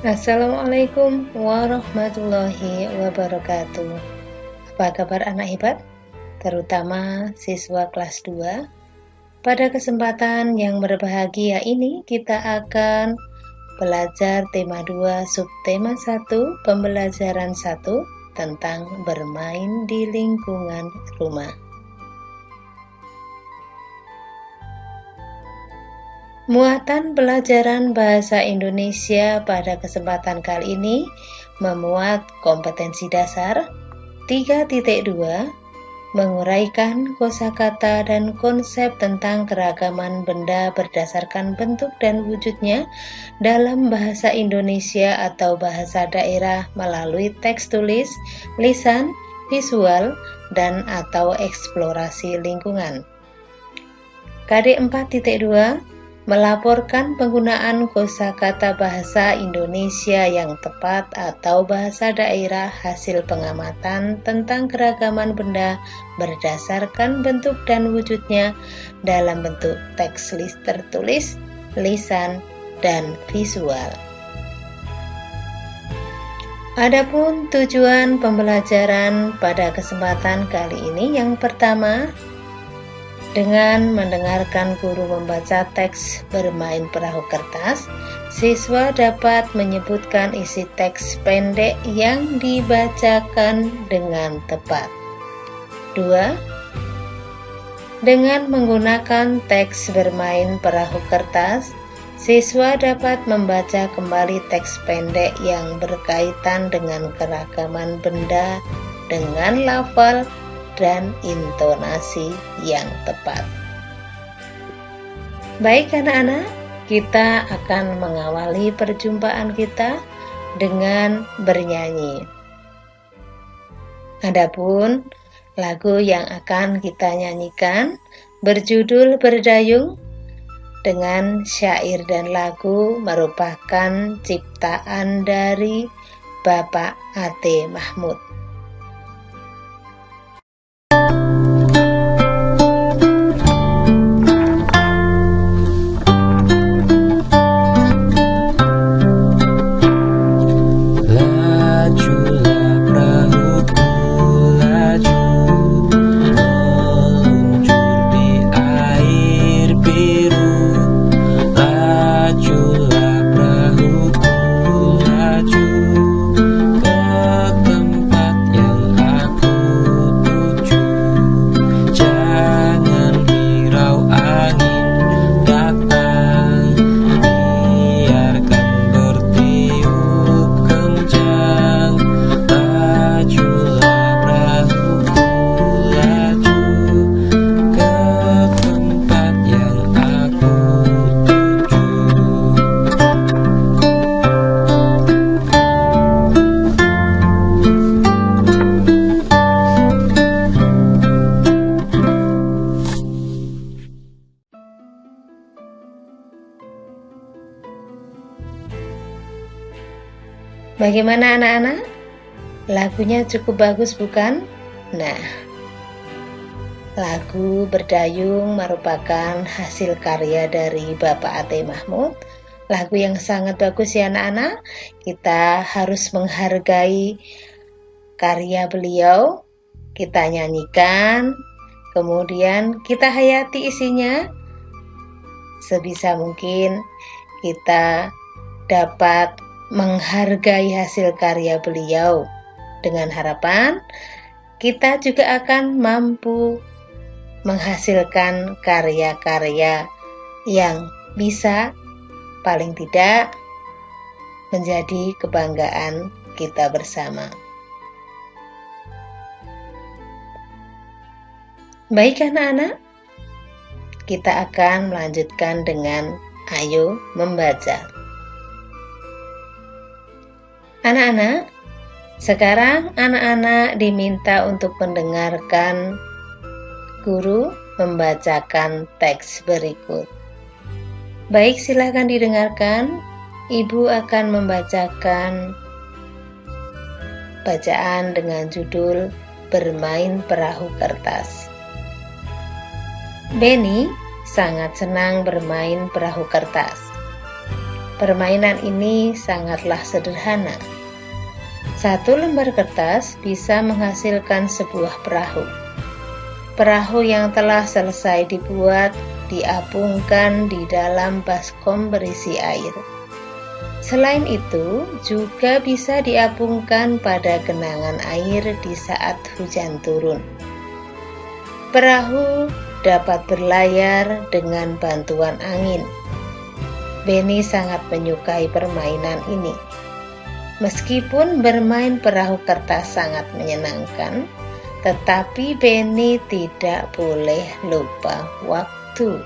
Assalamualaikum warahmatullahi wabarakatuh. Apa kabar anak hebat? Terutama siswa kelas 2. Pada kesempatan yang berbahagia ini kita akan belajar tema 2 subtema 1 pembelajaran 1 tentang bermain di lingkungan rumah. Muatan pelajaran bahasa Indonesia pada kesempatan kali ini memuat kompetensi dasar 3.2, menguraikan kosakata dan konsep tentang keragaman benda berdasarkan bentuk dan wujudnya dalam bahasa Indonesia atau bahasa daerah melalui teks tulis, lisan, visual, dan atau eksplorasi lingkungan. KD 4.2 melaporkan penggunaan kosakata bahasa Indonesia yang tepat atau bahasa daerah hasil pengamatan tentang keragaman benda berdasarkan bentuk dan wujudnya dalam bentuk teks tertulis, lisan, dan visual. Adapun tujuan pembelajaran pada kesempatan kali ini yang pertama, dengan mendengarkan guru membaca teks bermain perahu kertas, siswa dapat menyebutkan isi teks pendek yang dibacakan dengan tepat. 2. Dengan menggunakan teks bermain perahu kertas, siswa dapat membaca kembali teks pendek yang berkaitan dengan keragaman benda dengan lafal dan intonasi yang tepat. Baik anak-anak, kita akan mengawali perjumpaan kita dengan bernyanyi. Adapun lagu yang akan kita nyanyikan berjudul Berdayung dengan syair dan lagu merupakan ciptaan dari Bapak A.T. Mahmud. Bagaimana anak-anak? Lagunya cukup bagus bukan? Nah, lagu Berdayung merupakan hasil karya dari Bapak A.T. Mahmud. Lagu yang sangat bagus ya anak-anak. Kita harus menghargai karya beliau. Kita nyanyikan, kemudian kita hayati isinya. Sebisa mungkin kita dapat menghargai hasil karya beliau, dengan harapan kita juga akan mampu menghasilkan karya-karya yang bisa paling tidak menjadi kebanggaan kita bersama. Baik anak-anak, kita akan melanjutkan dengan ayo membaca. Anak-anak, sekarang anak-anak diminta untuk mendengarkan guru membacakan teks berikut. Baik, silakan didengarkan. Ibu akan membacakan bacaan dengan judul Bermain Perahu Kertas. Benny sangat senang bermain perahu kertas. Permainan ini sangatlah sederhana. Satu lembar kertas bisa menghasilkan sebuah perahu. Perahu yang telah selesai dibuat diapungkan di dalam baskom berisi air. Selain itu, juga bisa diapungkan pada genangan air di saat hujan turun. Perahu dapat berlayar dengan bantuan angin. Benny sangat menyukai permainan ini. Meskipun bermain perahu kertas sangat menyenangkan, tetapi Benny tidak boleh lupa waktu.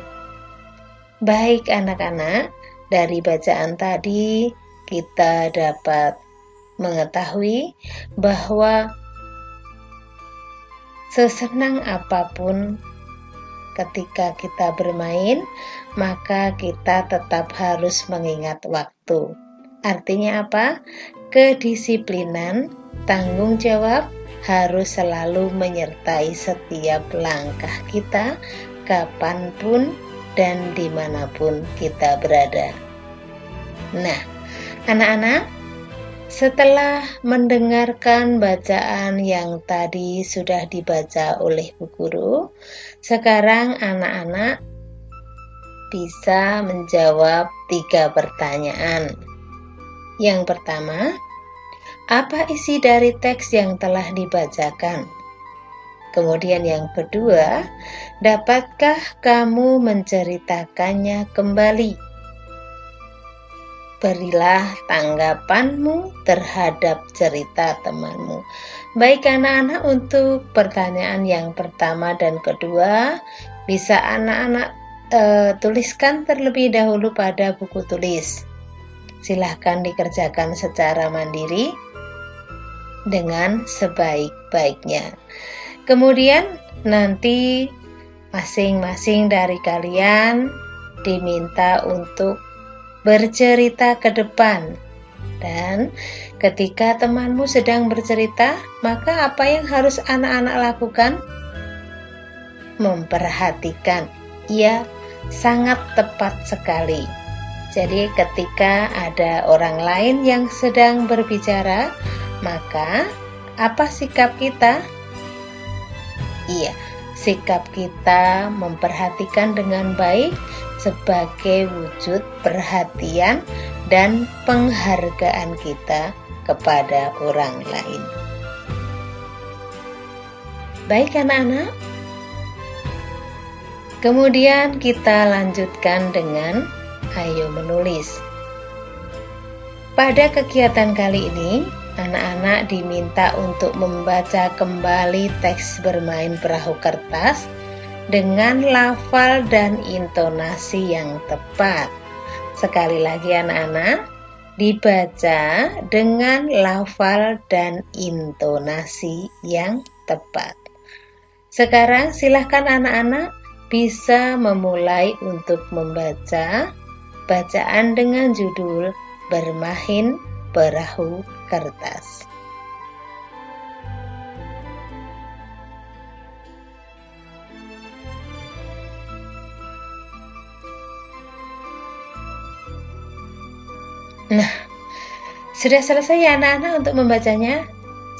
Baik anak-anak, dari bacaan tadi kita dapat mengetahui bahwa sesenang apapun ketika kita bermain, maka kita tetap harus mengingat waktu. Artinya apa? Kedisiplinan, tanggung jawab harus selalu menyertai setiap langkah kita, kapanpun dan dimanapun kita berada. Nah, anak-anak, setelah mendengarkan bacaan yang tadi sudah dibaca oleh Bu Guru, sekarang anak-anak bisa menjawab 3 pertanyaan. Yang pertama, apa isi dari teks yang telah dibacakan? Kemudian yang kedua, dapatkah kamu menceritakannya kembali? Berilah tanggapanmu terhadap cerita temanmu. Baik anak-anak, untuk pertanyaan yang pertama dan kedua, bisa anak-anak tuliskan terlebih dahulu pada buku tulis. Silahkan dikerjakan secara mandiri dengan sebaik-baiknya. Kemudian nanti masing-masing dari kalian diminta untuk bercerita ke depan. Dan ketika temanmu sedang bercerita, maka apa yang harus anak-anak lakukan? Memperhatikan. Ia sangat tepat sekali. Jadi ketika ada orang lain yang sedang berbicara, maka apa sikap kita? Iya, sikap kita memperhatikan dengan baik sebagai wujud perhatian dan penghargaan kita kepada orang lain. Baik anak-anak, kemudian kita lanjutkan dengan ayo menulis. Pada kegiatan kali ini, anak-anak diminta untuk membaca kembali teks bermain perahu kertas dengan lafal dan intonasi yang tepat. Sekali lagi anak-anak, dibaca dengan lafal dan intonasi yang tepat. Sekarang silahkan anak-anak bisa memulai untuk membaca bacaan dengan judul Bermain Perahu Kertas. Nah, sudah selesai ya anak-anak untuk membacanya?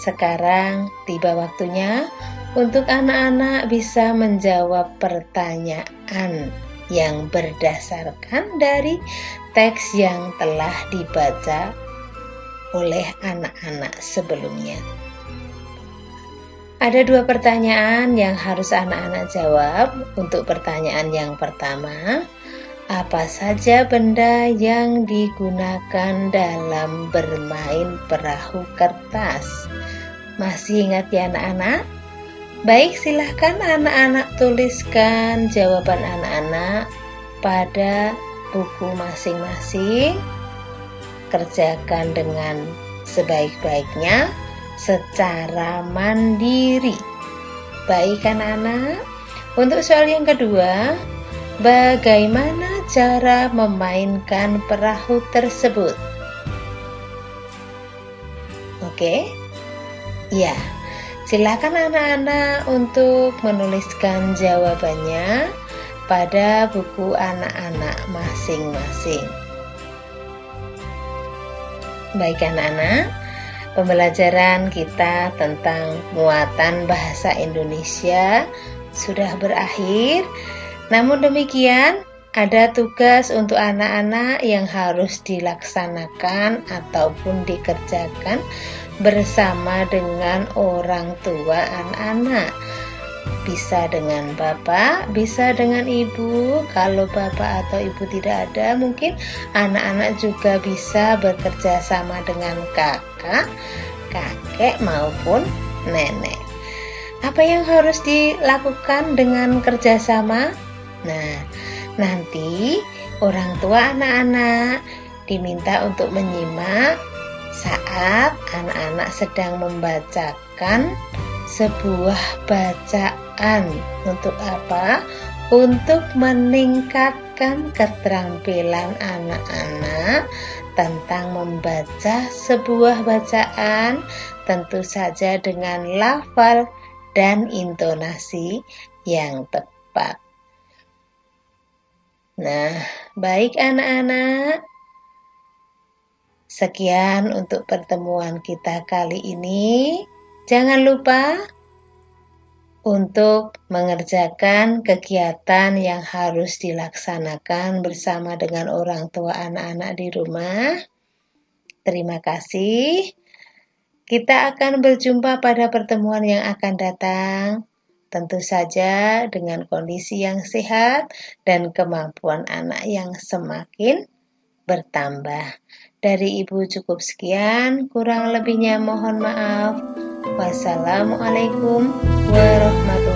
Sekarang tiba waktunya untuk anak-anak bisa menjawab pertanyaan yang berdasarkan dari teks yang telah dibaca oleh anak-anak sebelumnya. Ada 2 pertanyaan yang harus anak-anak jawab. Untuk pertanyaan yang pertama, apa saja benda yang digunakan dalam bermain perahu kertas? Masih ingat ya anak-anak? Baik, silahkan anak-anak tuliskan jawaban anak-anak pada buku masing-masing. Kerjakan dengan sebaik-baiknya secara mandiri. Baik anak-anak, untuk soal yang kedua, bagaimana cara memainkan perahu tersebut? Oke? Ya, silakan anak-anak untuk menuliskan jawabannya pada buku anak-anak masing-masing. Baik anak-anak, pembelajaran kita tentang muatan bahasa Indonesia sudah berakhir. Namun demikian, ada tugas untuk anak-anak yang harus dilaksanakan ataupun dikerjakan bersama dengan orang tua anak-anak. Bisa dengan bapak, bisa dengan ibu. Kalau bapak atau ibu tidak ada, mungkin anak-anak juga bisa bekerja sama dengan kakak, kakek maupun nenek. Apa yang harus dilakukan dengan kerjasama? Nah, nanti orang tua anak-anak diminta untuk menyimak saat anak-anak sedang membacakan sebuah bacaan. Untuk apa? Untuk meningkatkan keterampilan anak-anak tentang membaca sebuah bacaan, tentu saja dengan lafal dan intonasi yang tepat. Nah, baik anak-anak, sekian untuk pertemuan kita kali ini. Jangan lupa untuk mengerjakan kegiatan yang harus dilaksanakan bersama dengan orang tua anak-anak di rumah. Terima kasih. Kita akan berjumpa pada pertemuan yang akan datang. Tentu saja dengan kondisi yang sehat dan kemampuan anak yang semakin bertambah. Dari Ibu cukup sekian, kurang lebihnya mohon maaf. Wassalamualaikum warahmatullahi wabarakatuh.